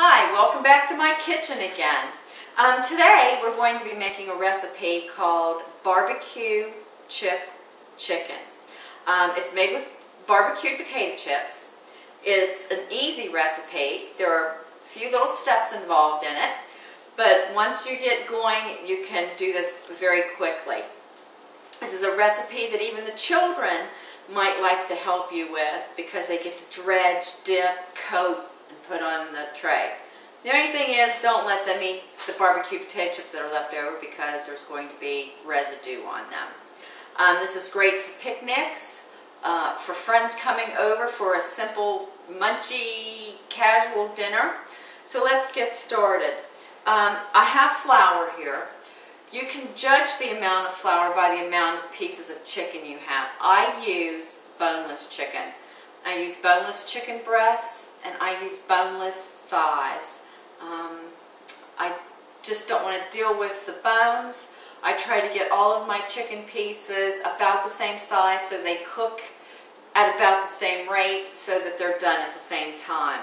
Hi, welcome back to my kitchen again. Today we're going to be making a recipe called barbecue chip chicken. It's made with barbecued potato chips. It's an easy recipe. There are a few little steps involved in it, but once you get going you can do this very quickly. This is a recipe that even the children might like to help you with because they get to dredge, dip, coat, and put on the tray. The only thing is, don't let them eat the barbecue potato chips that are left over because there's going to be residue on them. This is great for picnics, for friends coming over for a simple, munchy, casual dinner. So let's get started. I have flour here. You can judge the amount of flour by the amount of pieces of chicken you have. I use boneless chicken. I use boneless chicken breasts and I use boneless thighs. I just don't want to deal with the bones. I try to get all of my chicken pieces about the same size so they cook at about the same rate so that they're done at the same time.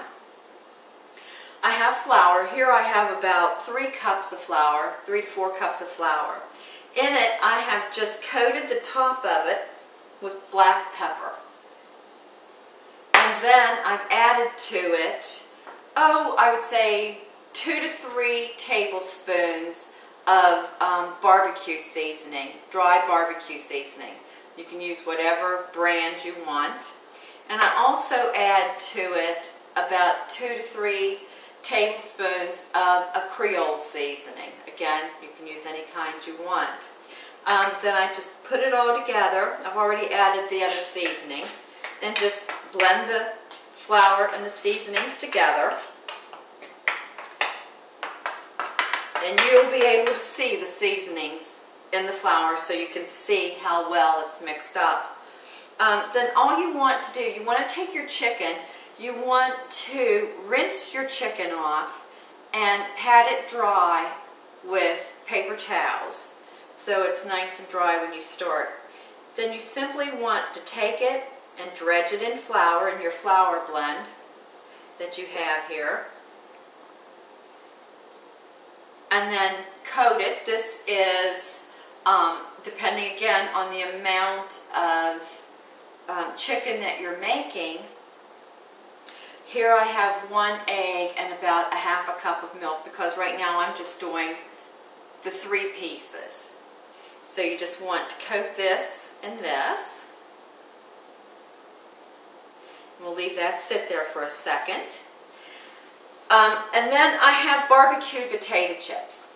I have flour. Here I have about 3 cups of flour, 3 to 4 cups of flour. In it I have just coated the top of it with black pepper. And then I've added to it, I would say 2 to 3 tablespoons of barbecue seasoning, dry barbecue seasoning. You can use whatever brand you want. And I also add to it about 2 to 3 tablespoons of a Creole seasoning. Again, you can use any kind you want. Then I just put it all together. I've already added the other seasonings. Then just blend the flour and the seasonings together. And you'll be able to see the seasonings in the flour so you can see how well it's mixed up. Then all you want to do, you want to take your chicken, you want to rinse your chicken off and pat it dry with paper towels so it's nice and dry when you start. Then you simply want to take it and dredge it in flour in your flour blend that you have here. And then coat it. This is depending again on the amount of chicken that you're making. Here I have 1 egg and about a half a cup of milk because right now I'm just doing the 3 pieces. So you just want to coat this and this. We'll leave that sit there for a second. And then I have barbecued potato chips.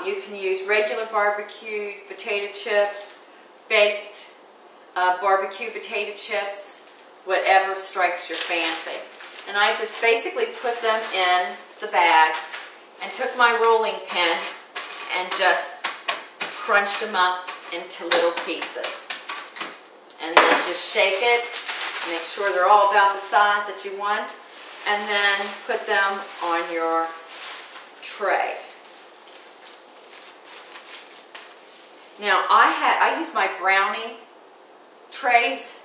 You can use regular barbecued potato chips, baked barbecue potato chips, whatever strikes your fancy. And I just basically put them in the bag and took my rolling pin and just crunched them up into little pieces. And then just shake it, make sure they're all about the size that you want, and then put them on your tray. Now I use my brownie trays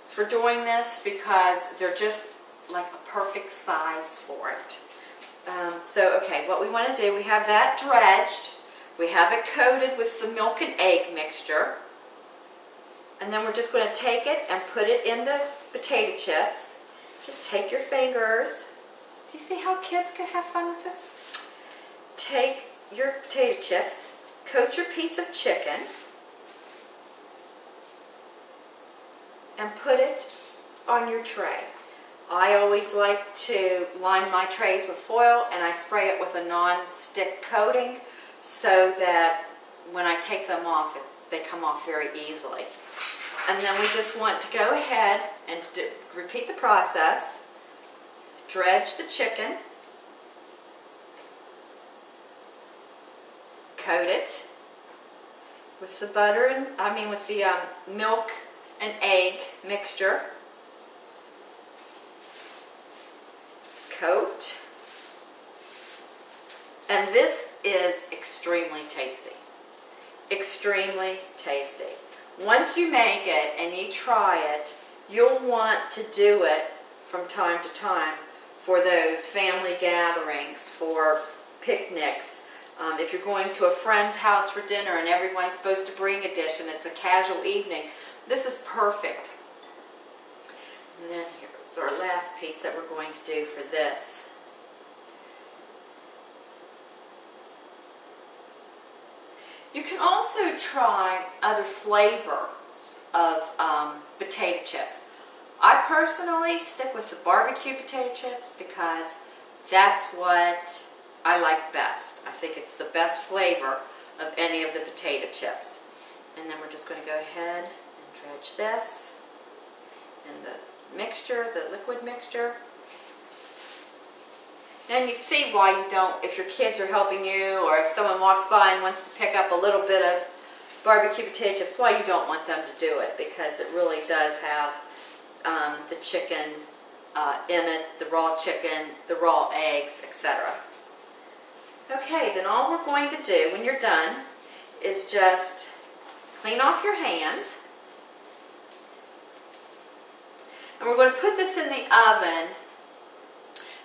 for doing this because they're just like a perfect size for it. Okay, what we want to do, we have that dredged, we have it coated with the milk and egg mixture, and then we're just going to take it and put it in the potato chips. Just take your fingers. Do you see how kids can have fun with this? Take your potato chips, coat your piece of chicken, and put it on your tray. I always like to line my trays with foil and I spray it with a non-stick coating so that when I take them off, they come off very easily. And then we just want to go ahead and repeat the process. Dredge the chicken, coat it with the butter and with the milk and egg mixture. Coat. And this is extremely tasty. Extremely tasty. Once you make it and you try it, you'll want to do it from time to time for those family gatherings, for picnics. If you're going to a friend's house for dinner and everyone's supposed to bring a dish and it's a casual evening, this is perfect. And then here's our last piece that we're going to do for this. You can also try other flavors of potato chips. I personally stick with the barbecue potato chips because that's what I like best. I think it's the best flavor of any of the potato chips. And then we're just going to go ahead and dredge this in the mixture, the liquid mixture. And you see why you don't, if your kids are helping you or if someone walks by and wants to pick up a little bit of barbecue potato chips, why you don't want them to do it, because it really does have the chicken in it, the raw chicken, the raw eggs, etc. Okay, then all we're going to do when you're done is just clean off your hands. And we're going to put this in the oven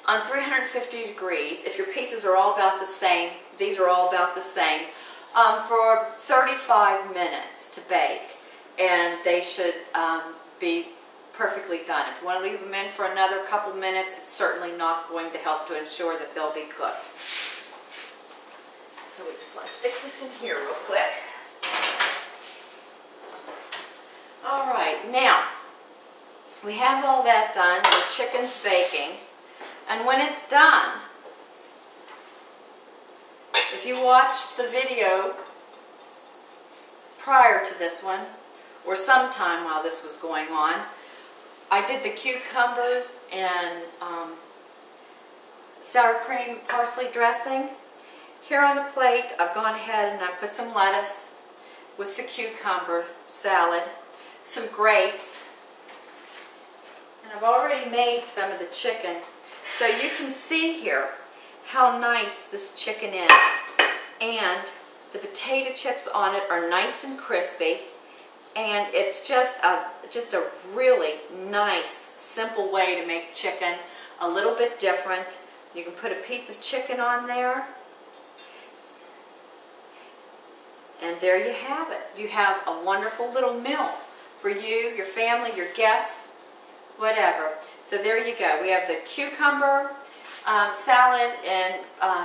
on 350 degrees. If your pieces are all about the same, these are all about the same, for 35 minutes to bake. And they should be perfectly done. If you want to leave them in for another couple minutes, it's certainly not going to help to ensure that they'll be cooked. So we just want to stick this in here real quick. Alright, now we have all that done. The chicken's baking. And when it's done, if you watched the video prior to this one, or sometime while this was going on, I did the cucumbers and sour cream parsley dressing. Here on the plate, I've gone ahead and I've put some lettuce with the cucumber salad, some grapes, and I've already made some of the chicken. So you can see here how nice this chicken is, and the potato chips on it are nice and crispy, and it's just a really nice, simple way to make chicken, a little bit different. You can put a piece of chicken on there, and there you have it. You have a wonderful little meal for you, your family, your guests, whatever. So there you go. We have the cucumber salad and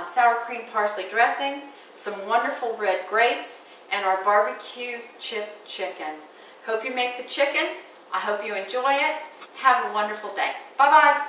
sour cream parsley dressing, some wonderful red grapes, and our barbecue chip chicken. Hope you make the chicken. I hope you enjoy it. Have a wonderful day. Bye-bye.